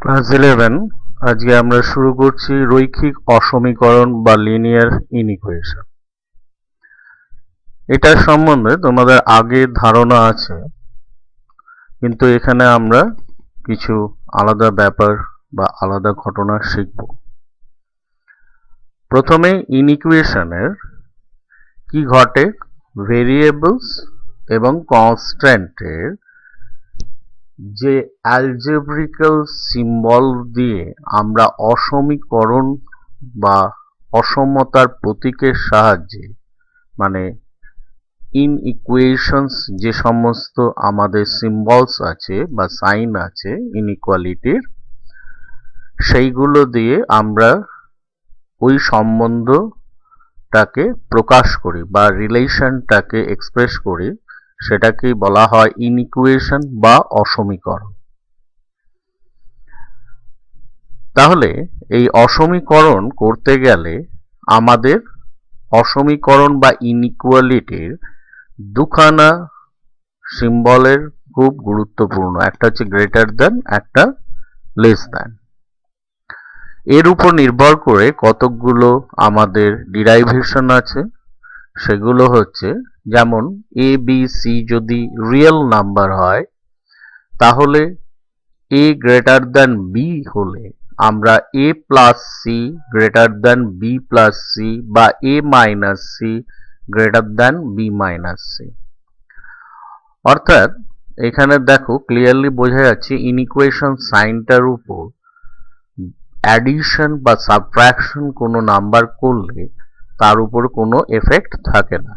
Class 11 আজকে আমরা শুরু করছি রৈখিক অসমীকরণ বা লিনিয়ার ইনইকুয়েশন। এটার সম্বন্ধে তোমাদের আগে ধারণা আছে, কিন্তু এখানে আমরা কিছু আলাদা ব্যাপার বা আলাদা ঘটনা শিখব। প্রথমে ইনইকুয়েশনের কি ঘটে, ভেরিয়েবলস এবং কনস্ট্যান্টের যে অ্যালজেব্রিক্যাল সিম্বল দিয়ে আমরা অসমীকরণ বা অসমতার প্রতীকের সাহায্যে মানে ইনইকুয়েশনস যে সমস্ত আমাদের সিম্বলস আছে বা সাইন আছে ইনইকুয়ালিটির, সেইগুলো দিয়ে আমরা ওই সম্বন্ধটাকে প্রকাশ করি বা রিলেশনটাকে এক্সপ্রেস করি, সেটাকেই বলা হয় ইনইকুয়েশন বা অসমীকরণ। তাহলে এই অসমীকরণ করতে গেলে আমাদের অসমীকরণ বা ইনইকুয়ালিটির দুখানা সিম্বলের খুব গুরুত্বপূর্ণ, একটা হচ্ছে গ্রেটার দ্যান, একটা লেস দ্যান। এর উপর নির্ভর করে কতকগুলো আমাদের ডিরাইভেশন আছে, সেগুলো হচ্ছে যেমন এ বি সি যদি রিয়েল নাম্বার হয়, তাহলে এ গ্রেটার দ্যান বি হলে আমরা A plus C greater than B plus C বা A minus C greater than B minus C. অর্থাৎ এখানে দেখো ক্লিয়ারলি বোঝা যাচ্ছে ইনইকুয়েশন সাইনটার উপর অ্যাডিশন বা সাবট্রাকশন কোনো নাম্বার করলে তার উপর কোনো এফেক্ট থাকে না।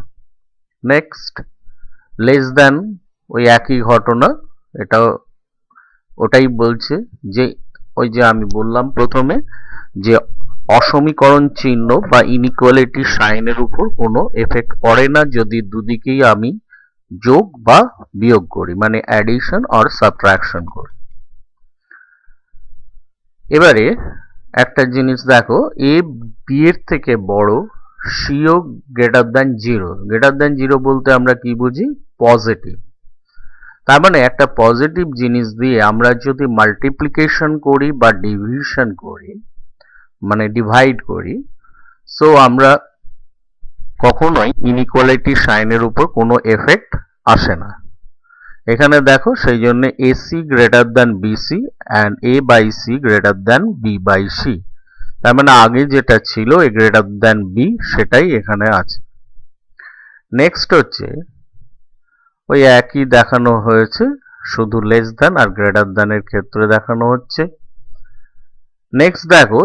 নেক্সট, লেস দ্যান ওই একই ঘটনা, এটা ওটাই বলছে যে ওই যে আমি বললাম প্রথমে যে অসমীকরণ চিহ্ন বা ইনইকুয়ালিটি সাইনের উপর কোনো এফেক্ট পড়ে না যদি দুদিকেই আমি যোগ বা বিয়োগ করি, মানে অ্যাডিশন অর সাবট্রাকশন করি। এবারে একটা জিনিস দেখো, এ বি এর থেকে বড়, so greater than zero. Greater than zero বলতে আমরা কি বুঝি? পজিটিভ। তার মানে একটা পজিটিভ জিনিস দিয়ে আমরা যদি মাল্টিপ্লিকেশন করি বা ডিভিশন করি, মানে ডিভাইড করি, সো আমরা কখনোই ইনইকুয়ালিটি সাইনের উপর কোনো এফেক্ট আসে না। এখানে দেখো সেই জন্য AC greater than BC and A by C greater than B by C. তার মানে আগে যেটা ছিল এ গ্রেটার দ্যান বি, সেটাই এখানে আছে। নেক্সট হচ্ছে ওই একই দেখানো হয়েছে, শুধু লেস দ্যান আর গ্রেটার দ্যানের ক্ষেত্রে দেখানো হচ্ছে। নেক্সট দেখো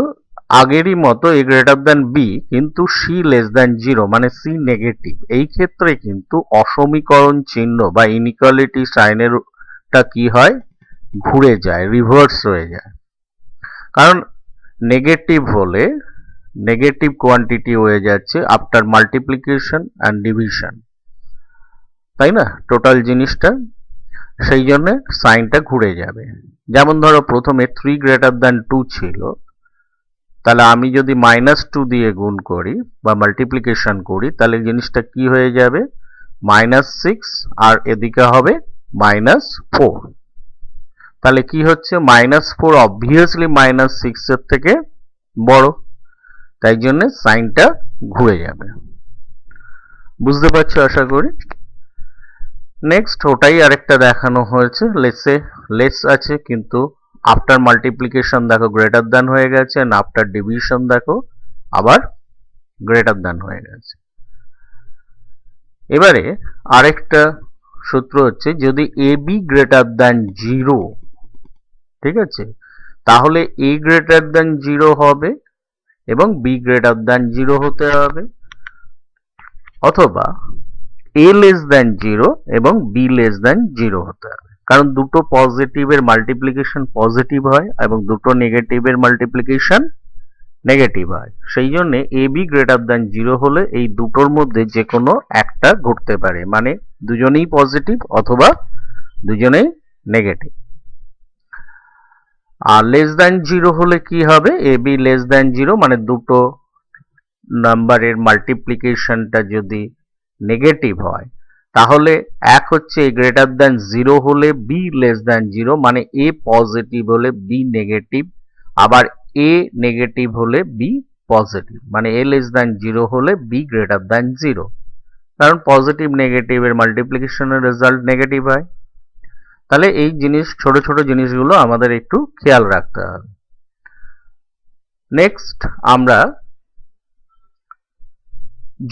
আগেরই মতো এ গ্রেটার দ্যান বি, কিন্তু সি লেস দ্যান জিরো, মানে সি নেগেটিভ। এই ক্ষেত্রে কিন্তু অসমীকরণ চিহ্ন বা ইনইকুয়ালিটি সাইনেরটা কি হয়, ঘুরে যায়, রিভার্স হয়ে যায়। কারণ নেগেটিভ হলে নেগেটিভ কোয়ান্টিটি হয়ে যাচ্ছে আফটার মাল্টিপ্লিকেশন অ্যান্ড ডিভিশন, তাই না, টোটাল জিনিসটা, সেই জন্য সাইনটা ঘুরে যাবে। যেমন ধরো প্রথমে 3 গ্রেটার দ্যান 2 ছিল, তাহলে আমি যদি -2 দিয়ে গুণ করি বা মাল্টিপ্লিকেশন করি, তাহলে জিনিসটা কি হয়ে যাবে, -6 আর এদিকে হবে -4। তাহলে কি হচ্ছে, -4 অবভিয়াসলি -6 এর থেকে বড়, তাই জন্য সাইনটা ঘুরে যাবে। বুঝতে পারছো আশা করি। নেক্সট ওটাই আরেকটা দেখানো হয়েছে, লেস আছে কিন্তু আফটার মাল্টিপ্লিকেশন দেখো গ্রেটার দ্যান হয়ে গেছে, and আফটার ডিভিশন দেখো আবার গ্রেটার দ্যান হয়ে গেছে। এবারে আরেকটা সূত্র হচ্ছে যদি A B greater than zero, ঠিক আছে, তাহলে এ গ্রেটার দ্যান জিরো হবে এবং বি গ্রেটার দ্যান জিরো হতে হবে, অথবা এ লেস দ্যান জিরো এবং বি লেস দ্যান জিরো হতে হবে। কারণ দুটো পজিটিভের মাল্টিপ্লিকেশন পজিটিভ হয় এবং দুটো নেগেটিভের মাল্টিপ্লিকেশন নেগেটিভ হয়, সেই জন্য A B greater than zero হলে এই দুটোর মধ্যে যে কোনো একটা ঘটতে পারে, মানে দুজনেই পজিটিভ অথবা দুজনেই নেগেটিভ। আর লেস দ্যান জিরো হলে কি হবে, A B less than zero, মানে দুটো নাম্বারের মাল্টিপ্লিকেশনটা যদি নেগেটিভ হয়, তাহলে এক হচ্ছে a গ্রেটার দ্যান 0 হলে b লেস দ্যান 0, মানে a পজিটিভ হলে b নেগেটিভ, আবার a নেগেটিভ হলে b পজিটিভ, মানে a লেস দ্যান 0 হলে b গ্রেটার দ্যান 0, কারণ পজিটিভ নেগেটিভের মাল্টিপ্লিকেশনের রেজাল্ট নেগেটিভ হয়। তাহলে এই জিনিস, ছোট ছোট জিনিসগুলো আমাদের একটু খেয়াল রাখতে হবে। নেক্সট, আমরা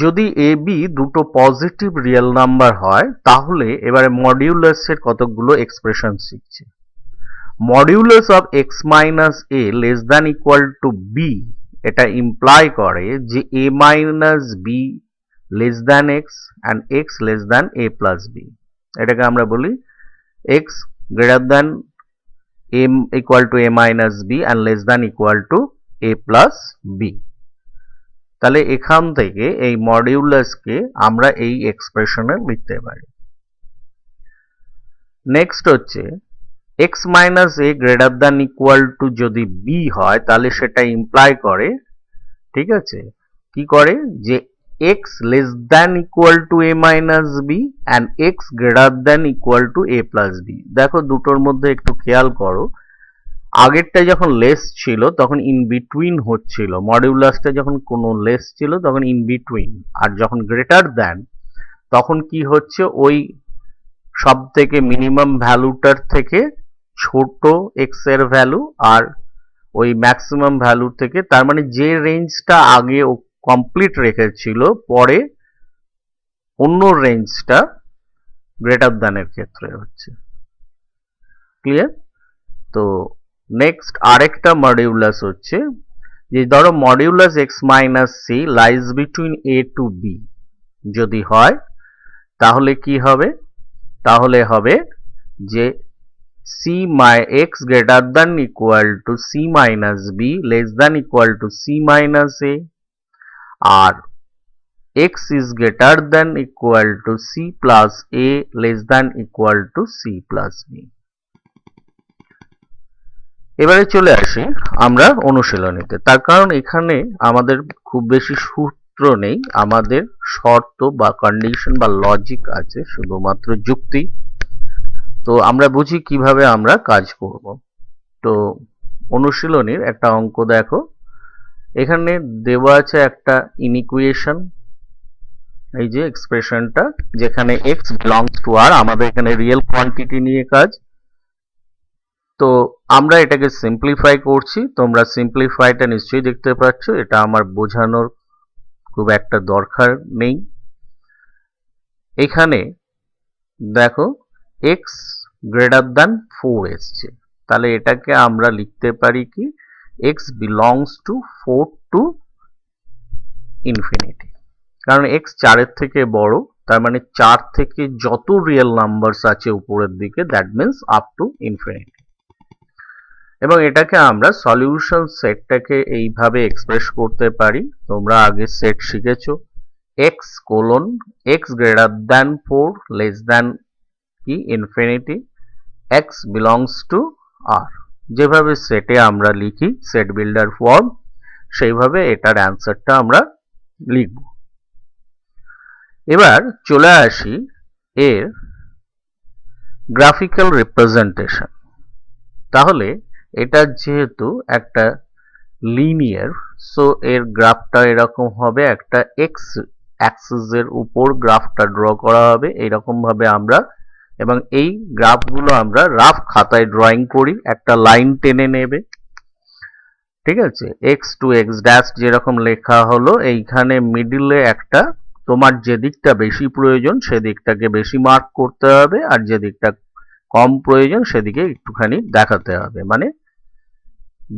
যদি এ বি দুটো পজিটিভ রিয়েল নাম্বার হয়, তাহলে এবারে মডিউলাসের কতগুলো এক্সপ্রেশন শিখছি। Modulus of x minus A less than equal to B, এটা ইমপ্লাই করে যে A minus B less than x and x less than A plus B. এটাকে আমরা বলি x greater than A equal to A minus B and less than equal to A plus B. তাহলে এখান থেকে এই মডিউলাসকে আমরা এই এক্সপ্রেশনে লিখতে পারি। নেক্সট হচ্ছে এক্স মাইনাস এ গ্রেটার দ্যান ইকুয়াল টু যদি বি হয়, তাহলে সেটা ইমপ্লাই করে, ঠিক আছে, কি করে, যে x less than equal to A minus B and x greater than equal to A plus B. দেখো দুটোর মধ্যে একটু খেয়াল করো, আগেরটা যখন লেস ছিল তখন ইন বিটুইন হচ্ছিল, মডিউলাসটা যখন কোনো লেস ছিল তখন ইন বিটুইন, আর যখন গ্রেটার দ্যান তখন কি হচ্ছে, ওই সব থেকে মিনিমাম ভ্যালুটার থেকে ছোট এক্স এর ভ্যালু আর ওই ম্যাক্সিমাম ভ্যালু থেকে, তার মানে যে রেঞ্জটা আগে ও কমপ্লিট রেখেছিল পরে অন্য রেঞ্জটা গ্রেটার দ্যানের ক্ষেত্রে হচ্ছে। ক্লিয়ার? তো নেক্সট আরেকটা মডিউলাস হচ্ছে যে ধরো modulus x minus C lies between A to B যদি হয়, তাহলে কি হবে, তাহলে হবে যে সি মাই x greater than equal to C minus B less than equal to C minus A, আর x is greater than equal to c plus a less than equal to c plus b। এবারে চলে আসি আমরা অনুশীলনীতে, তার কারণ এখানে আমাদের খুব বেশি সূত্র নেই, আমাদের শর্ত বা কন্ডিশন বা লজিক আছে, শুধুমাত্র যুক্তি। তো আমরা বুঝি কিভাবে আমরা কাজ করব। তো অনুশীলনীর একটা অঙ্ক দেখো, এখানে দেওয়া আছে একটা ইনইকুয়েশন, এই যে এক্সপ্রেশনটা যেখানে x belongs to r, আমাদের এখানে রিয়েল কোয়ান্টিটি নিয়ে কাজ। তো আমরা এটাকে সিম্পলিফাই করছি, তোমরা সিম্পলিফাইটা নিশ্চয়ই দেখতে পাচ্ছ, এটা আমার বোঝানোর খুব একটা দরকার নেই। এখানে দেখো x গ্রেটার দ্যান 4 এসছে, তাহলে এটাকে আমরা লিখতে পারি কি x belongs to 4 to infinity, কারণ x 4 এর থেকে বড়, তার মানে 4 থেকে যত রিয়েল নাম্বারস আছে উপরের দিকে, that means up to infinity. এবং এটাকে আমরা সলিউশন সেটটাকে এইভাবে এক্সপ্রেস করতে পারি, তোমরা আগে সেট শিখেছো, x colon x greater than 4 less than কি infinity, x belongs to r, যেভাবে সেটে আমরা লিখি সেট বিল্ডার ফর্ম, সেইভাবে এটার অ্যান্সারটা আমরা লিখব। এবার চলে আসি এর গ্রাফিক্যাল রিপ্রেজেন্টেশন। তাহলে এটা যেহেতু একটা লিনিয়ার, সো এর গ্রাফটা এরকম হবে, একটা এক্স অ্যাক্সিসের উপর গ্রাফটা ড্র করা হবে এরকম ভাবে আমরা, এবং এই গ্রাফগুলো আমরা রাফ খাতায় ড্রয়িং করি, একটা লাইন টেনে নেবে, ঠিক আছে, এক্স টু এক্স ড্যাশ যেরকম লেখা হলো, এইখানে মিডিলে একটা তোমার যে দিকটা বেশি প্রয়োজন সেদিকটাকে বেশি মার্ক করতে হবে, আর যে দিকটা কম প্রয়োজন সেদিকে একটুখানি দেখাতে হবে, মানে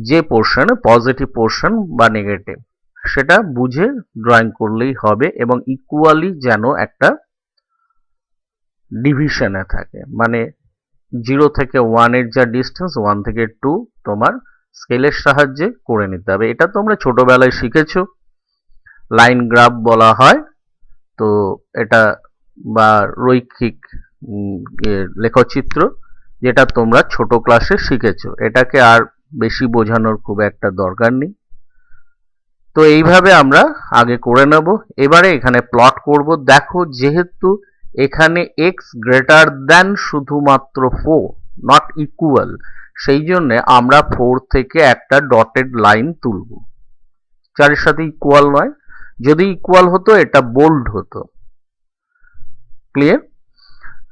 যে পোর্শন পজিটিভ পোর্শন বা নেগেটিভ সেটা বুঝে ড্রয়িং করলেই হবে, এবং ইকুয়ালি যেন একটা ডিভিশনে থাকে, মানে 0 থেকে 1 এর যা ডিস্টেন্স 1 থেকে 2 তোমার স্কেলের সাহায্যে করে নিতে হবে। এটা তোমরা ছোটবেলায় শিখেছো, লাইন গ্রাফ বলা হয়, তো এটা বা রৈখিক লেখচিত্র, যেটা তোমরা ছোট ক্লাসে শিখেছো, এটাকে আর বেশি বোঝানোর খুব একটা দরকার নেই। তো এইভাবে আমরা আগে করে নেব। এবারে এখানে প্লট করব। দেখো যেহেতু এখানে x গ্রেটার দ্যান শুধুমাত্র 4, নট ইকুয়াল, সেই জন্য আমরা 4 থেকে একটা ডটেড লাইন তুলব। 4 এর সাথে ইকুয়াল নয়, যদি ইকুয়াল হতো এটা বোল্ড হতো। ক্লিয়ার?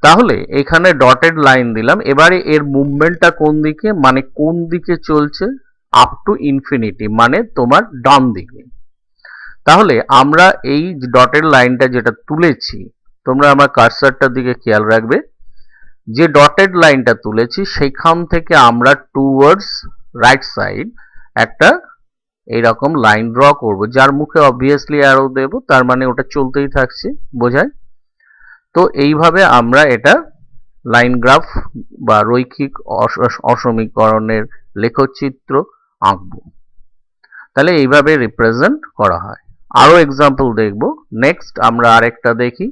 তাহলে এখানে ডটেড লাইন দিলাম। এবারে এর মুভমেন্টটা কোন দিকে, মানে কোন দিকে চলছে, আপ টু ইনফিনিটি, মানে তোমার ডান দিকে। তাহলে আমরা এই ডটেড লাইনটা যেটা তুলেছি, তোমরা আমার কার্সারটার দিকে খেয়াল রাখবে, যে ডটেড লাইনটা তুলেছি সেখান থেকে আমরা টুয়ার্ডস রাইট সাইড একটা এইরকম লাইন ড্র করব, যার মুখে অবভিয়াসলি অ্যারো দেব, তার মানে ওটা চলতেই থাকছে, বোঝায়? তো এইভাবে আমরা এটা লাইন গ্রাফ বা রৈখিক অসমীকরণের লেখচিত্র আঁকব। তাহলে এইভাবে রিপ্রেজেন্ট করা হয়। আরো এক্সাম্পল দেখব। নেক্সট আমরা আরেকটা দেখি।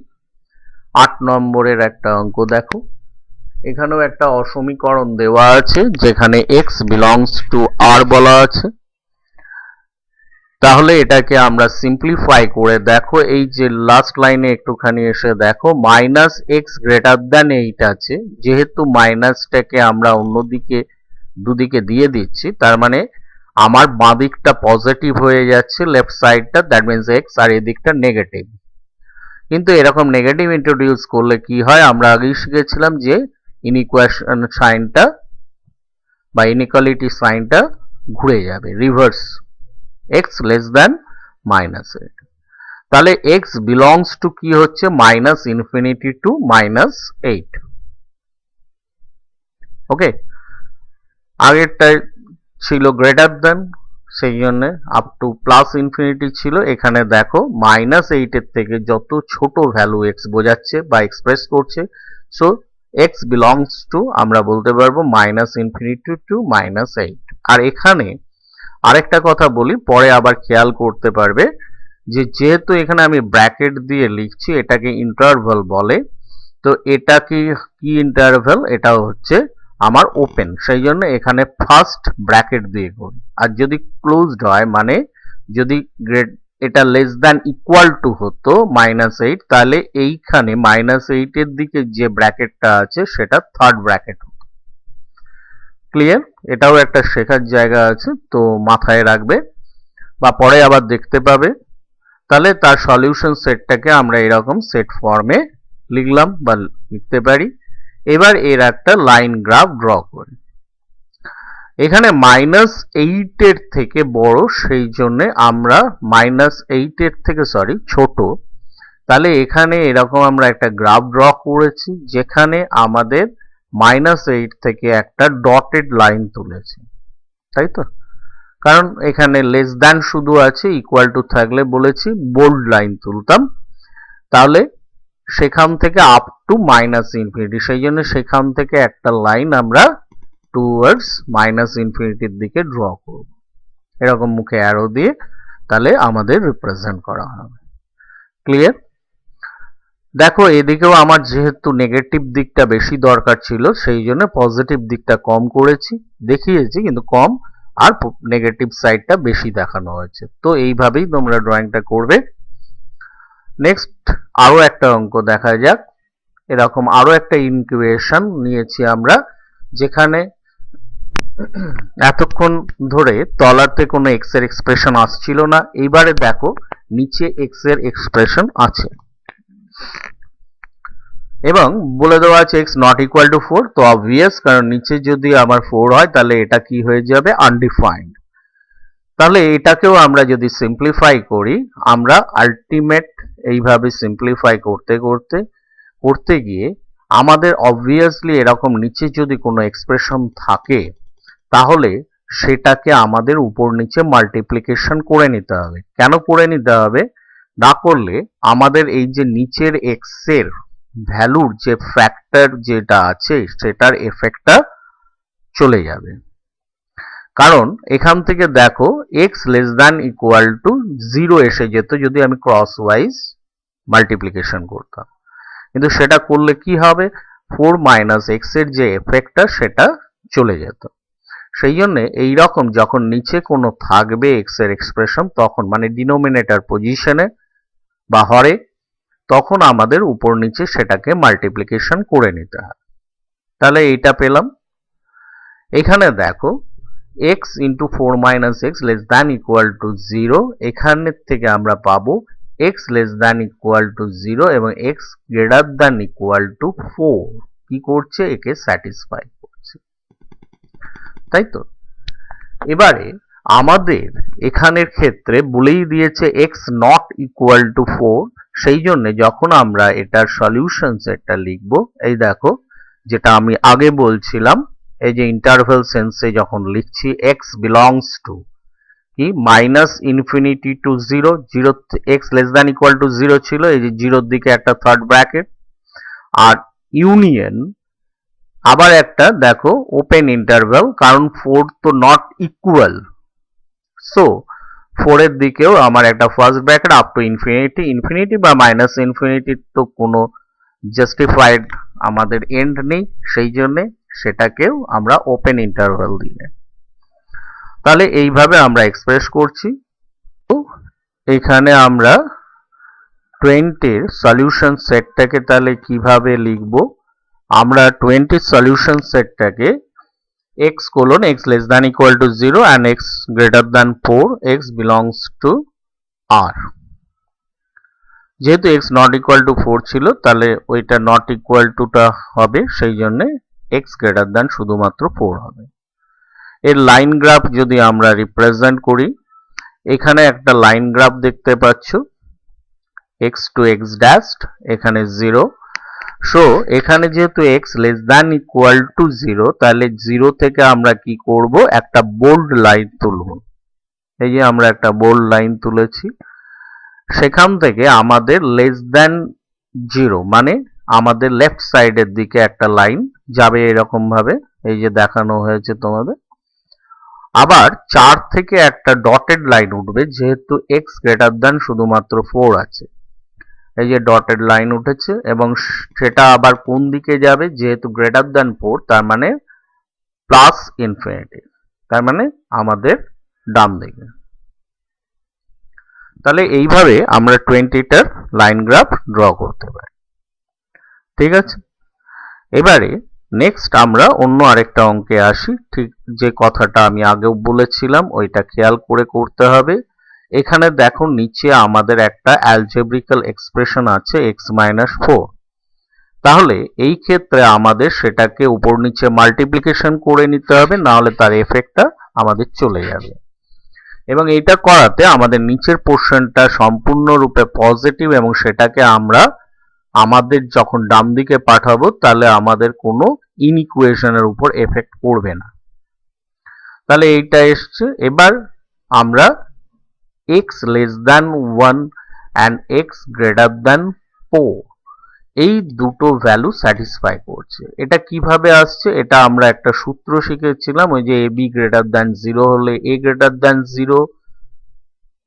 8 নম্বরের একটা অঙ্ক দেখো। এখানেও একটা অসমীকরণ দেওয়া আছে যেখানে x বিলংস টু r বলা আছে। তাহলে এটাকে আমরা সিম্পলিফাই করে দেখো, এই যে লাস্ট লাইনে একটুখানি এসে দেখো, মাইনাস এক্স গ্রেটার দ্যান 8 আছে, যেহেতু মাইনাসটাকে আমরা অন্যদিকে দুদিকে দিয়ে দিচ্ছি, তার মানে আমার বাঁ দিকটা পজিটিভ হয়ে যাচ্ছে, লেফট সাইডটা, দ্যাট মিনস এক্স, আর এদিকটা নেগেটিভ। কিন্তু এরকম নেগেটিভ ইন্ট্রোডিউস করলে কি হয়, আমরা আগেই শিখেছিলাম যে ইনইকুয়েশন সাইনটা বা ইনইকুয়ালিটি সাইনটা ঘুরে যাবে, reverse, x less than minus 8। তাহলে x বিলংস টু কি হচ্ছে, minus infinity to minus 8। Okay, আগেরটা ছিল গ্রেটার দ্যান, সেই জন্য আপ টু প্লাস ইনফিনিটি ছিল। এখানে দেখো মাইনাস 8 এর থেকে যত ছোট ভ্যালু x বোঝাচ্ছে বা এক্সপ্রেস করছে, সো x বিলংস টু আমরা বলতে পারবো মাইনাস ইনফিনিটি টু মাইনাস 8। আর এখানে আরেকটা কথা বলি, পরে আবার খেয়াল করতে পারবে যে যেহেতু এখানে আমি ব্র্যাকেট দিয়ে লিখছি, এটাকে ইন্টারভাল বলে। তো এটা কি ইন্টারভাল, এটা হচ্ছে আমার ওপেন, সেই জন্য এখানে ফার্স্ট ব্র্যাকেট দিয়ে করি। আর যদি ক্লোজড হয়, মানে যদি এটা লেস দ্যান ইকুয়াল টু হতো মাইনাস 8, তাহলে এইখানে মাইনাস 8 এর দিকে যে ব্র্যাকেটটা আছে সেটা থার্ড ব্র্যাকেট হতো। ক্লিয়ার? এটাও একটা শেখার জায়গা আছে, তো মাথায় রাখবে বা পরে আবার দেখতে পাবে। তাহলে তার সলিউশন সেটটাকে আমরা এরকম সেট ফর্মে লিখলাম বা লিখতে পারি। এবার এর একটা লাইন গ্রাফ ড্র করি। এখানে মাইনাস 8 এর থেকে বড়, সেই জন্য আমরা মাইনাস 8 এর থেকে ছোট। তাহলে এখানে এরকম আমরা একটা গ্রাফ ড্র করেছি, যেখানে আমাদের -8 থেকে একটা ডটেড লাইন তুলেছি, তাই তো? কারণ এখানে লেস দ্যান শুধু আছে, ইকুয়াল টু থাকলে বলেছি বোল্ড লাইন তুলতাম। তাহলে সেখান থেকে আপ টু মাইনাস ইনফিনিটি, সেই জন্য সেখান থেকে একটা লাইন আমরা টুয়ার্ডস মাইনাস ইনফিনিটির দিকে ড্র করব, এরকম মুখে অ্যারো দিয়ে। তাহলে আমাদের রিপ্রেজেন্ট করা হবে। ক্লিয়ার? দেখো এদিকেও আমার যেহেতু নেগেটিভ দিকটা বেশি দরকার ছিল, সেই জন্য পজিটিভ দিকটা কম করেছি, দেখিয়েছি কিন্তু কম, আর নেগেটিভ সাইডটা বেশি দেখানো হয়েছে। তো এইভাবেই তোমরা ড্রয়িংটা করবে। নেক্সট আরো একটা অঙ্ক দেখা যাক। এরকম আরো একটা ইকুয়েশন নিয়েছি আমরা, যেখানে এতক্ষণ ধরে তলাতে কোনো x এর এক্সপ্রেশন আসছিল না, এইবারে দেখো নিচে x এর এক্সপ্রেশন আছে এবং বলে দেওয়া আছে x নট ইকুয়াল টু 4। তো অবভিয়াস, কারণ নিচে যদি আমার 4 হয় তাহলে এটা কি হয়ে যাবে, আনডিফাইন্ড। তাহলে এটাকেও আমরা যদি সিম্পলিফাই করি, আমরা আলটিমেট এইভাবে সিম্পলিফাই করতে গিয়ে আমাদের অবভিয়াসলি এরকম নিচে যদি কোনো এক্সপ্রেশন থাকে, তাহলে সেটাকে আমাদের উপর নিচে মাল্টিপ্লিকেশন করে নিতে হবে। কেন করে নিতে হবে? না করলে আমাদের এই যে নিচের x এর ভ্যালুর যে ফ্যাক্টর যেটা আছে, সেটার এফেক্টটা চলে যাবে। কারণ এখান থেকে দেখো x less than equal two 0 এসে যেত যদি আমি ক্রস ওয়াইজ মাল্টিপ্লিকেশন করতাম, কিন্তু সেটা করলে কি হবে, 4 মাইনাস x এর যে এফেক্টটা সেটা চলে যেত। সেই জন্য এইরকম যখন নিচে কোনো থাকবে x এর এক্সপ্রেশন, তখন মানে ডিনোমিনেটর পজিশনে বা হরে, তখন আমাদের উপর নিচে সেটাকে মাল্টিপ্লিকেশন করে নিতে হয়। তাহলে এইটা পেলাম। এখানে দেখো x into 4 minus x less than equal two 0, এখানের থেকে আমরা পাবো x less than equal two 0 এবং x greater than equal two 4 কি করছে, একে স্যাটিসফাই করছে, তাই তো। এবারে আমাদের এখানের ক্ষেত্রে বলেই দিয়েছে x নট ইকুয়াল টু 4, সেই জন্য যখন আমরা এটার সলিউশন সেটটা লিখবো, এই দেখো যেটা আমি আগে বলছিলাম, এই যে ইন্টারভ্যাল সেন্সে যখন লিখছি x বিলংস টু কি minus infinity two 0, 0 x less than equal two 0 ছিল, এই যে 0 দিকে একটা থার্ড ব্র্যাকেট, আর ইউনিয়ন আবার একটা দেখো ওপেন ইন্টারভ্যাল, কারণ 4 তো নট ইকুয়াল, সো 4 এর দিকেও আমার একটা first bracket up to infinity, infinity বা মাইনাস ইনফিনিটি তো কোনো জাস্টিফাইড আমাদের এন্ড নেই, সেই জন্য সেটাকেও আমরা ওপেন ইন্টারভ্যাল দিলে। তাহলে এইভাবে আমরা এক্সপ্রেস করছি। তো এখানে আমরা 20 এর সলিউশন সেটটাকে তাহলে কিভাবে লিখব, আমরা 20 solution সেটটাকে x colon x less than equal to 0 and x greater than 4, x belongs to R, যেহেতু x not equal to 4 ছিল তাহলে ওইটা not equal to টা হবে, সেই জন্য x greater than শুধুমাত্র 4 হবে। এর লাইন গ্রাফ যদি আমরা রিপ্রেজেন্ট করি, এখানে একটা লাইন গ্রাফ দেখতে পাচ্ছ, x to x dashed, এখানে 0, সো এখানে যেহেতু x less than equal two 0, তাহলে 0 থেকে আমরা কি করব, একটা বোল্ড লাইন তুলব। এই যে আমরা একটা বোল্ড লাইন তুলেছি, সেখান থেকে আমাদের লেস দ্যান 0 মানে আমাদের লেফট সাইডের দিকে একটা লাইন যাবে এরকম ভাবে, এই যে দেখানো হয়েছে তোমাদের। আবার 4 থেকে একটা ডটেড লাইন উঠবে, যেহেতু x গ্রেটার দ্যান শুধুমাত্র 4 আছে, এই যে ডটেড লাইন উঠেছে, এবং সেটা আবার কোন দিকে যাবে, যেহেতু গ্রেটার দ্যান 4 তার মানে প্লাস ইনফিনিটি, তার মানে আমাদের ডান দিকে। তাহলে এইভাবে আমরা 20টার লাইন গ্রাফ ড্র করতে পারি, ঠিক আছে। এবারে নেক্সট আমরা অন্য আরেকটা অঙ্কে আসি, ঠিক যে কথাটা আমি আগেও বলেছিলাম ওইটা খেয়াল করে করতে হবে। এখানে দেখো নিচে আমাদের একটা অ্যালজেব্রিক্যাল এক্সপ্রেশন আছে x মাইনাস 4, তাহলে এই ক্ষেত্রে আমাদের সেটাকে উপর নিচে মাল্টিপ্লিকেশন করে নিতে হবে, না হলে তার এফেক্টটা আমাদের চলে যাবে। এবং এইটা করাতে আমাদের নিচের পোর্শনটা সম্পূর্ণরূপে পজিটিভ, এবং সেটাকে আমরা আমাদের যখন ডান দিকে পাঠাবো তাহলে আমাদের কোনো ইনইকুয়েশনের উপর এফেক্ট করবে না। তাহলে এইটা এসছে। এবার আমরা x less than 1 and x greater than 4 এই দুটো ভ্যালু স্যাটিসফাই করছে। এটা কিভাবে আসছে, এটা আমরা একটা সূত্র শিখেছিলাম, ওই যে ab greater than 0 হলে a greater than 0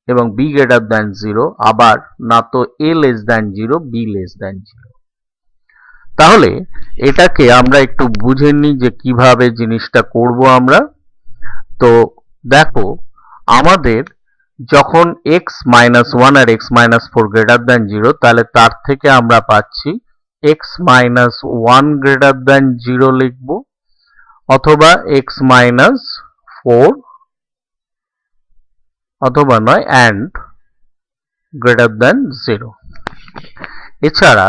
এবং b greater than 0, আবার না তো a less than 0 b less than 0। তাহলে এটাকে আমরা একটু বুঝে নিই যে কিভাবে জিনিসটা করব আমরা। তো দেখো আমাদের যখন x minus 1 আর x minus 4 greater than 0, তাহলে তার থেকে আমরা পাচ্ছি x minus 1 greater than 0 লিখব, অথবা x minus 4 অথবা নয় and greater than 0। এছাড়া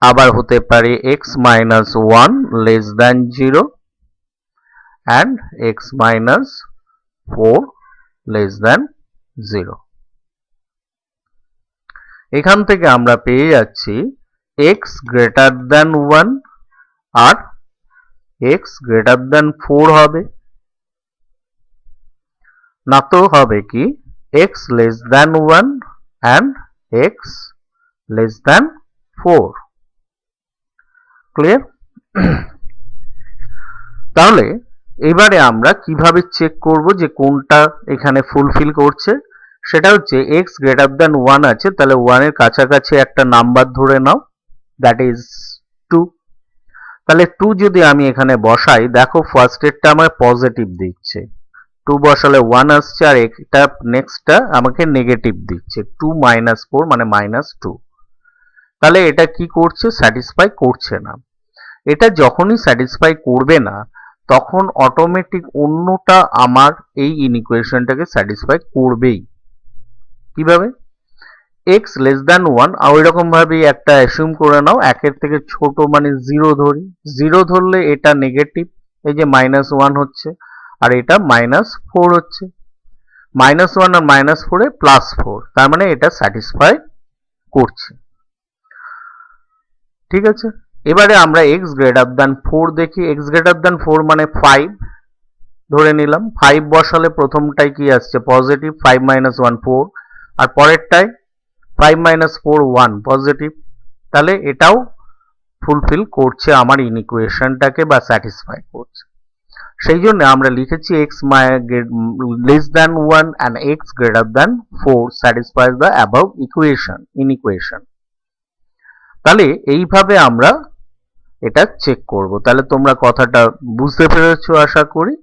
আবার হতে পারে x minus 1 less than 0 and x minus 4 less than 0। এখান থেকে আমরা পেয়ে যাচ্ছি x greater than 1 আর x greater than 4 হবে, না তো হবে কি x less than 1 and x less than 4। Clear? তাহলে এবারে আমরা কিভাবে চেক করব যে কোনটা এখানে ফুলফিল করছে, সেটা হচ্ছে x greater than 1 আছে, তাহলে 1 এর কাছাকাছি একটা নাম্বার ধরে নাও, দ্যাট ইজ 2। তাহলে 2 যদি আমি এখানে বসাই, দেখো ফার্স্ট এরটা আমার পজিটিভ দিচ্ছে, 2 বসালে 1 আসছে, আর এটা নেক্সটটা আমাকে নেগেটিভ দিচ্ছে 2 minus 4 মানে -2। তাহলে এটা কি করছে? স্যাটিসফাই করছে না। এটা যখনই স্যাটিসফাই করবে না তখন অটোমেটিক অন্যটা আমার এই ইনইকুয়েশনটাকে স্যাটিসফাই করবেই। কিভাবে? x লেস দ্যান 1 ওই রকম ভাবে একটা অ্যাসিউম করে নাও, একের থেকে ছোট মানে 0 ধরি। 0 ধরলে এটা নেগেটিভ, এই যে -1 হচ্ছে, আর এটা -4 হচ্ছে। -1 আর -4 এ +4, তার মানে এটা স্যাটিসফাই করছে। ঠিক আছে, এবারে আমরা x গ্রেটার দ্যান 4 দেখি। x গ্রেটার দ্যান 4 মানে 5 ধরে নিলাম। 5 বসালে প্রথমটাই কি আসছে? পজিটিভ। 5 - 1 4, আর পরেরটায় 5 - 4 1 পজিটিভ। তাহলে এটাও ফুলফিল করছে আমার ইনইকুয়েশনটাকে বা স্যাটিসফাই করছে। সেই জন্য আমরা লিখেছি x less than 1 and x greater than 4 satisfies the above inequation. তাহলে এইভাবে আমরা এটা চেক করব। তাহলে তোমরা কথাটা বুঝতে পেরেছো আশা করি।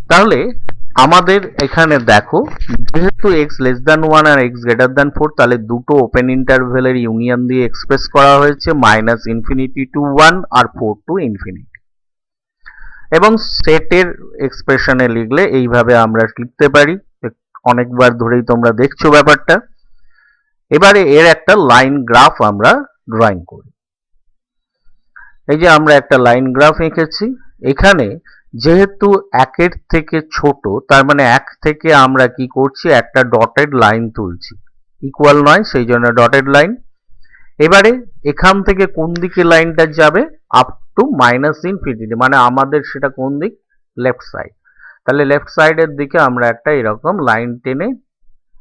তাহলে আমাদের এখানে দেখো, যেহেতু x লেস দ্যান 1 আর x গ্রেটার দ্যান 4, তাহলে দুটো ওপেন ইন্টারভ্যালের ইউনিয়ন দিয়ে এক্সপ্রেস করা হয়েছে -ইনফিনিটি টু 1 আর 4 টু ইনফিনিটি। এবং সেটের এক্সপ্রেশনে লিখলে এইভাবে আমরা লিখতে পারি। অনেকবার ধরেই তোমরা দেখছো ব্যাপারটা। এবারে এর একটা লাইন গ্রাফ আমরা ড্রয়িং করি। এই যে আমরা একটা লাইন গ্রাফ এঁকেছি। এখানে যেহেতু একের থেকে ছোট, তার মানে 1 থেকে আমরা কি করছি? একটা ডটেড লাইন তুলছি। ইকুয়াল নয়, সেই জন্য ডটেড লাইন। এবারে এখান থেকে কোন দিকে লাইনটা যাবে? আপ টু -ইনফিনিটি, মানে আমাদের সেটা কোন দিক? Left side. তাহলে লেফট সাইডের দিকে আমরা একটা এরকম লাইন টেনে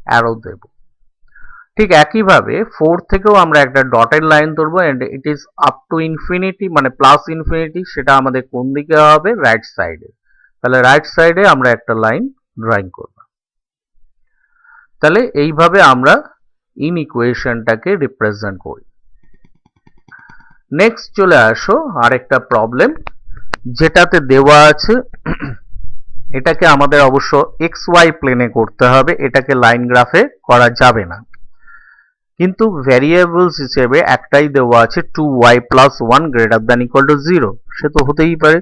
অ্যারো দেব। ঠিক একইভাবে 4 থেকেও আমরা একটা ডটেড লাইন তুলবো, and it is up to infinity, মানে +ইনফিনিটি। সেটা আমাদের কোন দিকে হবে? রাইট সাইডে। তাহলে রাইট সাইডে আমরা একটা লাইন ড্রয়িং করব। তাহলে এইভাবে আমরা ইনইকুয়েশনটাকে রিপ্রেজেন্ট করি। নেক্সট চলে আসো আরেকটা প্রবলেম, যেটাতে দেওয়া আছে এটাকে আমাদের অবশ্য xy প্লেনে করতে হবে, এটাকে লাইন গ্রাফে করা যাবে না। কিন্তু ভ্যারিয়েবলস হিসেবে একটাই দেওয়া আছে 2y + 1 greater than equal to 0, সে তো হতেই পারে।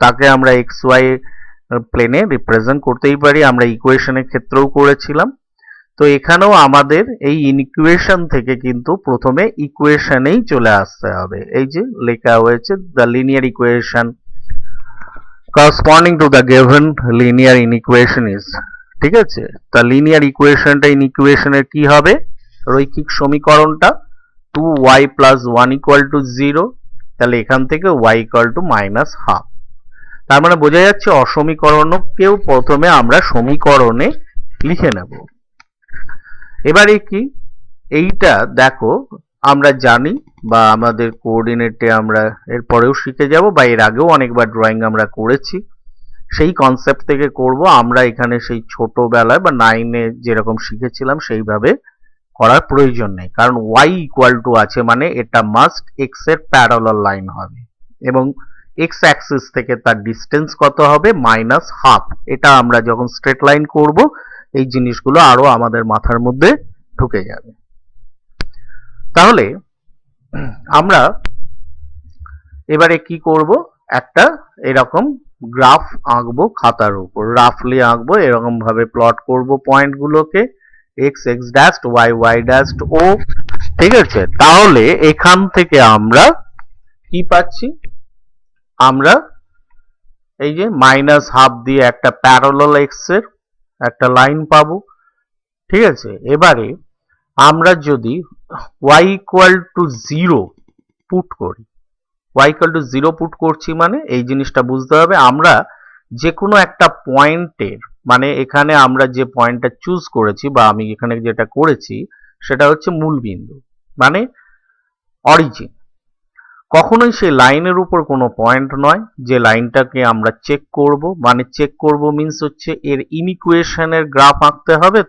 তাকে আমরা xy প্লেনে রিপ্রেজেন্ট করতেই পারি, আমরা ইকুয়েশনের ক্ষেত্রেও করেছিলাম। তো এখানেও আমাদের এই ইনইকুয়েশন থেকে কিন্তু প্রথমে ইকুয়েশনেই চলে আসতে হবে। এই যে লেখা হয়েছে the linear equation corresponding to the given linear inequation is, ঠিক আছে। তা লিনিয়ার ইকুয়েশনটা ইনইকুয়েশনের কি হবে? রৈখিক সমীকরণটা 2y + 1 = 0। তাহলে এখান থেকে y = -½ তার মানে বোঝা যাচ্ছে অসমীকরণকেও প্রথমে আমরা সমীকরণে লিখে নেব। এবারে কি? এইটা দেখো, আমরা জানি বা আমাদের কোঅর্ডিনেটে আমরা এর পরেও শিখে যাব, বা এর আগেও অনেকবার ড্রয়িং আমরা করেছি। সেই কনসেপ্ট থেকে করব আমরা এখানে। সেই ছোটবেলায় বা 9-এ যেরকম শিখেছিলাম সেইভাবে করার প্রয়োজন নেই, কারণ y = আছে মানে এটা মাস্ট x এর প্যারালাল লাইন হবে, এবং x অ্যাক্সিস থেকে তার ডিস্টেন্স কত হবে? -½ এটা আমরা যখন স্ট্রেট লাইন করব এই জিনিসগুলো আরো আমাদের মাথার মধ্যে ঢুকে যাবে। তাহলে আমরা এবারে কি করব? একটা এরকম গ্রাফ আঁকবো, খাতার উপর রাফলি আঁকবো, এরকম ভাবে প্লট করব পয়েন্টগুলোকে, x x dashed y y dashed ও। ঠিক আছে, তাহলে এখান থেকে আমরা কি পাচ্ছি? আমরা এই যে -½ দিয়ে একটা প্যারালাল x এর একটা লাইন পাবো। ঠিক আছে, এবারে আমরা যদি y = 0 পুট করি, y = 0 পুট করছি মানে এই জিনিসটা বুঝতে হবে, আমরা যে কোনো একটা পয়েন্টের, মানে এখানে আমরা যে পয়েন্টটা চুজ করেছি বা আমি এখানে যেটা করেছি সেটা হচ্ছে মূল বিন্দু, মানে অরিজিন। কখনোই সেই লাইনের উপর কোনো পয়েন্ট নয় যে লাইনটাকে আমরা চেক করব, মানে চেক করব মিন্স হচ্ছে এর ইনইকুয়েশনের গ্রাফ আঁকতে হবে।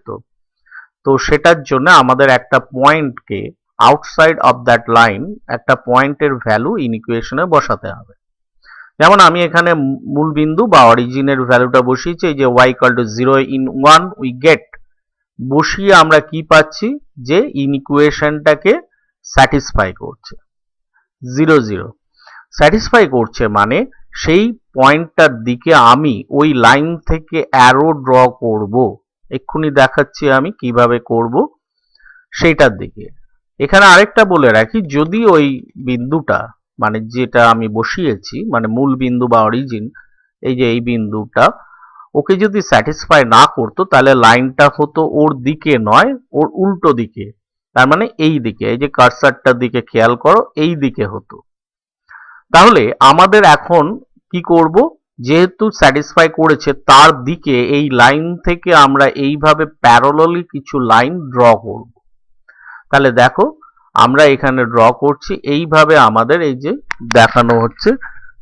তো সেটার জন্য আমাদের একটা পয়েন্টকে আউটসাইড অফ দ্যাট লাইন একটা পয়েন্টের ভ্যালু ইনইকুয়েশনে বসাতে হবে। যেমন আমি এখানে মূল বিন্দু বা অরিজিনের ভ্যালুটা বসিয়েছি, এই যে y = 0 in 1 we get বসিয়ে আমরা কি পাচ্ছি যে ইনইকুয়েশনটাকে স্যাটিসফাই করছে 0 0 স্যাটিসফাই করছে মানে সেই পয়েন্টটার দিকে আমি ওই লাইন থেকে অ্যারো ড্র করব এক্ষুনি দেখাচ্ছি আমি কিভাবে করব সেইটার দিকে এখানে আরেকটা বলে রাখি যদি ওই বিন্দুটা মানে যেটা আমি বসিয়েছি মানে মূল বিন্দু বা অরিজিন এই যে এই বিন্দুটা ওকে যদি স্যাটিসফাই না করতো তাহলে লাইনটা হতো ওর দিকে নয় ওর উল্টো দিকে তার মানে এই দিকে এই যে কার্সারটার দিকে খেয়াল করো এই দিকে হতো তাহলে আমাদের এখন কি করব যেহেতু স্যাটিসফাই করেছে তার দিকে এই লাইন থেকে আমরা এইভাবে প্যারালালি কিছু লাইন ড্র করব তাহলে দেখো আমরা এখানে ড্র করছি এইভাবে আমাদের এই যে দেখানো হচ্ছে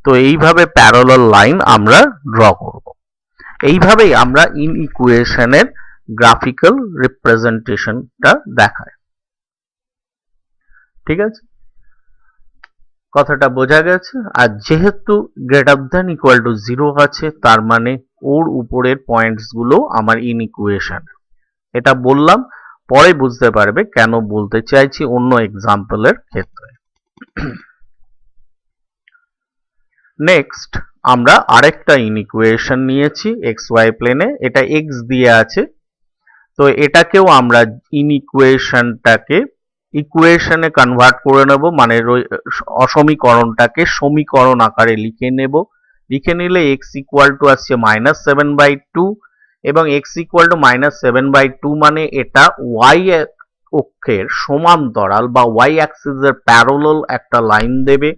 তো এইভাবে প্যারালাল লাইন আমরা ড্র করব এইভাবেই আমরা ইনইকুয়েশনের গ্রাফিক্যাল রিপ্রেজেন্টেশনটা দেখায় ঠিক আছে কথাটা বোঝা গেছে আর যেহেতু গ্রেটার দ্যান ইকুয়াল টু 0 আছে তার মানে ওর উপরের পয়েন্টস গুলো আমার ইনইকুয়েশন এটা বললাম পরে বুঝতে পারবে কেন বলতে চাইছি অন্য এক্সাম্পলের ক্ষেত্রে নেক্সট আমরা আরেকটা ইনইকুয়েশন নিয়েছি xy প্লেনে এটা x দিয়ে আছে তো এটাকেও আমরা ইনইকুয়েশনটাকে ইকুয়েশনে কনভার্ট করে নেব মানে অসমীকরণটাকে সমীকরণ আকারে লিখে নেব লিখে নিলে x ইকুয়াল টু আসছে -7/2 এবং x ইকুয়াল টু -7/2 মানে এটা y অক্ষের সমান্তরাল বা y অ্যাক্সিসের প্যারালাল একটা লাইন দেবে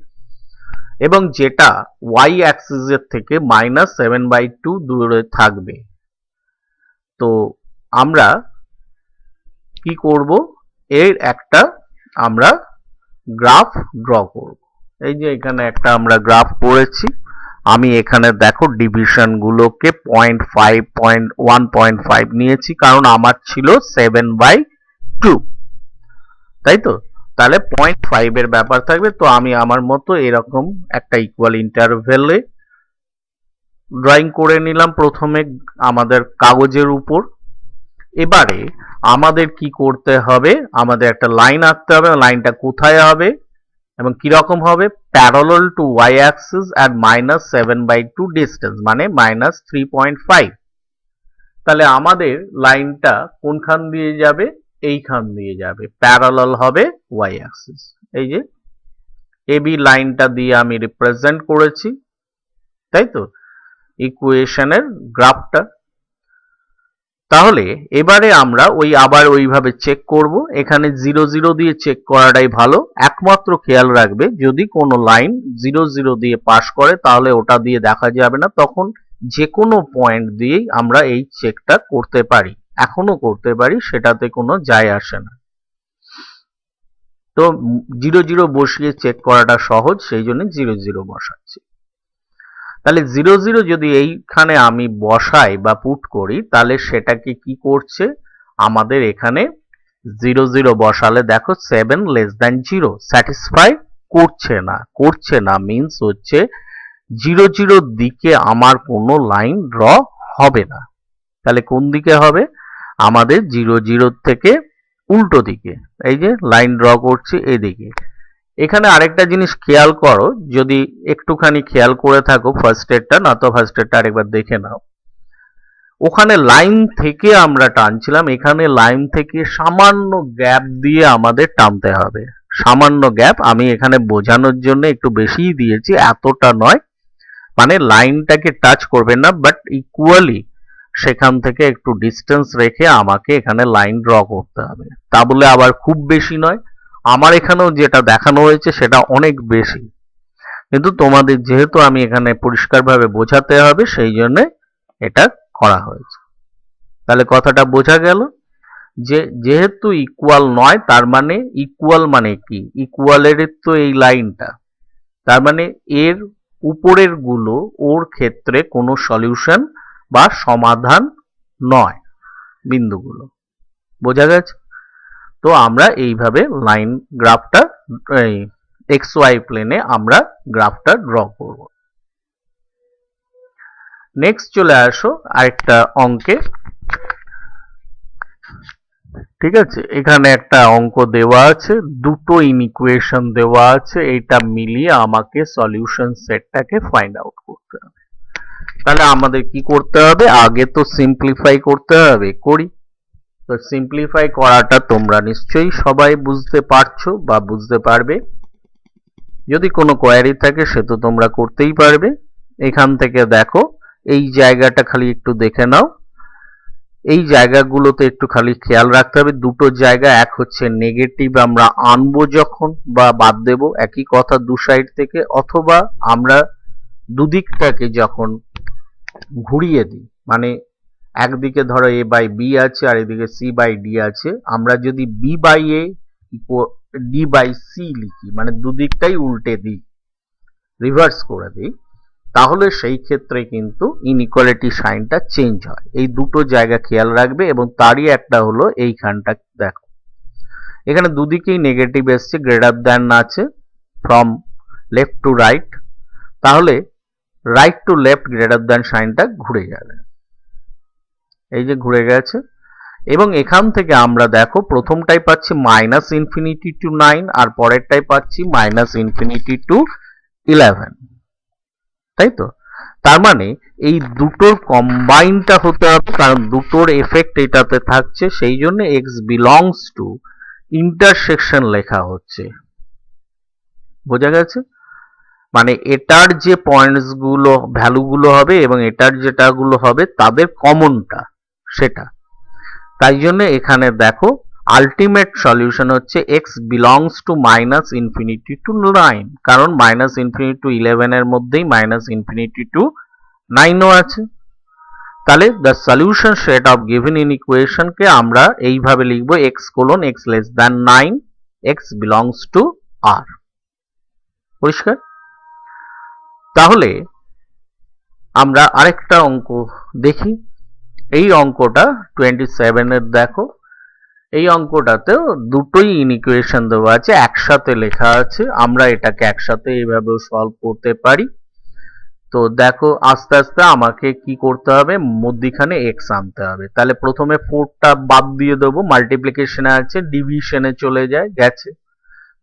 এবং যেটা y অ্যাক্সিসের থেকে -7/2 দূরে থাকবে তো আমরা কি করব এর একটা আমরা গ্রাফ ড্র করব এই যে এখানে একটা আমরা গ্রাফ করেছি আমি এখানে দেখো ডিভিশন গুলোকে 0.5 1.5 নিয়েছি কারণ আমার ছিল 7/2 তাই তো তাহলে 0.5 এর ব্যাপার থাকবে তো আমি আমার মতো এরকম একটা ইকুয়াল ইন্টারভেলে ড্রয়িং করে নিলাম প্রথমে আমাদের কাগজের উপর এবারে আমাদের কি করতে হবে আমাদের একটা লাইন আঁকতে হবে লাইনটা কোথায় হবে এবং কি রকম হবে parallel to y axis at -7/2 distance মানে -3.5 তাহলে আমাদের লাইনটা কোনখান দিয়ে যাবে এইখান দিয়ে যাবে প্যারালাল হবে y axis এই যে AB লাইনটা দিয়ে আমি রিপ্রেজেন্ট করেছি তাই তো ইকুয়েশনের গ্রাফটা তাহলে এবারে আমরা আবার ওইভাবে চেক করব এখানে 0 0 দিয়ে চেক করাটাই ভালো একমাত্র খেয়াল রাখবে যদি কোনো লাইন 0 0 দিয়ে পাস করে তাহলে ওটা দিয়ে দেখা যাবে না তখন যে কোনো পয়েন্ট দিয়েই আমরা এই চেকটা করতে পারি এখনো করতে পারি সেটাতে কোনো যায় আসে না তো 0 0 বসিয়ে চেক করাটা সহজ সেই জন্য 0 0 বসাচ্ছি তাহলে 0 0 যদি এইখানে আমি বসাই বা পুট করি তাহলে সেটাকে কি করছে আমাদের এখানে 0 0 বসালে দেখো 7 লেস দ্যান 0 স্যাটিসফাই করছে না মিন্স হচ্ছে 0 0 দিকে আমার কোনো লাইন ড্র হবে না তাহলে কোন দিকে হবে আমাদের 0 0 থেকে উল্টো দিকে এই যে লাইন ড্র করছি এদিকে এখানে আরেকটা জিনিস খেয়াল করো যদি একটুখানি খেয়াল করে থাকো ফার্স্ট এডটা না তো ফার্স্ট এডটা আরেকবার দেখে নাও ওখানে লাইন থেকে আমরা টানছিলাম এখানে লাইন থেকে সামান্য গ্যাপ দিয়ে আমাদের টানতে হবে সামান্য গ্যাপ আমি এখানে বোঝানোর জন্য একটু বেশিই দিয়েছি এতটা নয় মানে লাইনটাকে টাচ করবে না বাট ইকুয়ালি সেখান থেকে একটু ডিস্টেন্স রেখে আমাকে এখানে লাইন ড্র করতে হবে তা বলে আবার খুব বেশি নয় আমার এখানেও যেটা দেখানো হয়েছে সেটা অনেক বেশি কিন্তু তোমাদের যেহেতু আমি এখানে পরিষ্কারভাবে বোঝাতে হবে সেই জন্য এটা করা হয়েছে তাহলে কথাটা বোঝা গেল যে যেহেতু ইকুয়াল নয় তার মানে ইকুয়াল মানে কি ইকুয়ালের তো এই লাইনটা তার মানে এর উপরের গুলো ওর ক্ষেত্রে কোনো সলিউশন বা সমাধান নয় বিন্দুগুলো বোঝা গেছে তো আমরা এইভাবে লাইন গ্রাফটা xy প্লেনে আমরা গ্রাফটা ড্র করব নেক্সট চলে আসো আরেকটা অঙ্কে ঠিক আছে, এখানে একটা অঙ্ক দেওয়া আছে, দুটো ইনইকুয়েশন দেওয়া আছে, এটা মিলিয়ে আমাকে সলিউশন সেটটাকে ফাইন্ড আউট করতে হবে। তাহলে আমাদের কি করতে হবে, আগে তো সিম্পলিফাই করতে হবে, করি। তো সিম্পলিফাই করাটা তোমরা নিশ্চয়ই সবাই বুঝতে পারছো বা বুঝতে পারবে। যদি কোনো কোয়ারি থাকে সে তো তোমরা করতেই পারবে। এখান থেকে দেখো, এই জায়গাটা খালি একটু দেখে নাও, এই জায়গাগুলোতে একটু খালি খেয়াল রাখতে হবে। দুটো জায়গা, এক হচ্ছে নেগেটিভ আমরা আনবো যখন বা বাদ দেব, একই কথা দু সাইড থেকে, অথবা আমরা দুদিকটাকে যখন ঘুরিয়ে দিই, মানে একদিকে ধরো a বাই বি আছে আর এদিকে c বাই ডি আছে, আমরা যদি b by A d by C লিখি, মানে দুদিকটাই উল্টে দিই, রিভার্স করে দিই, তাহলে সেই ক্ষেত্রে কিন্তু ইনইকুয়ালিটি সাইনটা চেঞ্জ হয়। এই দুটো জায়গা খেয়াল রাখবে। এবং তারই একটা হলো এইখানটা দেখো, এখানে দুদিকেই নেগেটিভ এসছে, গ্রেটার দ্যান আছে ফ্রম লেফট টু রাইট, তাহলে right to left greater than সাইনটা ঘুরে যাবে, এই যে ঘুরে গেছে। এবং এখান থেকে আমরা দেখো প্রথমটাই পাচ্ছি মাইনাস ইনফিনিটি টু 9 আর পরেরটাই পাচ্ছি মাইনাস ইনফিনিটি টু 11, তাই তো? তার মানে এই দুটোর কম্বাইনটা হতে হবে, কারণ দুটোর এফেক্ট এটাতে থাকছে, সেই জন্য এক্স বিলংস টু ইন্টারসেকশন লেখা হচ্ছে। বোঝা গেছে? মানে এটার যে পয়েন্টস গুলো ভ্যালুগুলো হবে এবং এটার যেটাগুলো হবে তাদের কমনটা সেটা, তাই জন্য এখানে দেখো আলটিমেট সলিউশন হচ্ছে x belongs two minus infinity two 9, কারণ মাইনাস ইনফিনিটি টু 11 এর মধ্যেই মাইনাস ইনফিনিটি টু 9ও আছে। তাহলে the solution set of given inequation কে আমরা এইভাবে লিখবো, x colon x less than 9, x belongs to R. পরিষ্কার? তাহলে আমরা আরেকটা অঙ্ক দেখি। এই অঙ্কটা 27 এর দেখো, এই অঙ্কটাতেও দুটোই ইনইকুয়েশন দেওয়া আছে, একসাথে লেখা আছে, আমরা এটাকে একসাথে এইভাবেও সলভ করতে পারি। তো দেখো আস্তে আস্তে আমাকে কি করতে হবে, মধ্যিখানে এক্স আনতে হবে। তাহলে প্রথমে 4টা বাদ দিয়ে দেবো, মাল্টিপ্লিকেশনে আছে, ডিভিশনে চলে যায়, গেছে।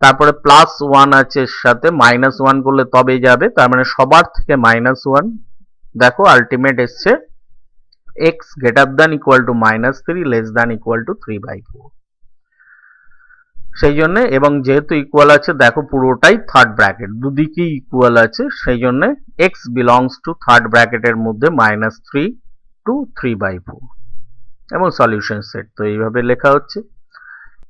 তারপরে প্লাস 1 আছে, সাথে মাইনাস 1 করলে তবে যাবে, তার মানে সবার থেকে মাইনাস 1। দেখো আলটিমেট এসছে x greater than equal two -3 less than equal two 3/4। সেই জন্য, এবং যেহেতু ইকুয়াল আছে দেখো পুরোটাই থার্ড ব্র্যাকেট, দুদিকেই ইকুয়াল আছে, সেই জন্য x বিলংস টু থার্ড ব্র্যাকেটের মধ্যে -3 টু 3/4 এবং সলিউশন সেট। তো এইভাবে লেখা হচ্ছে।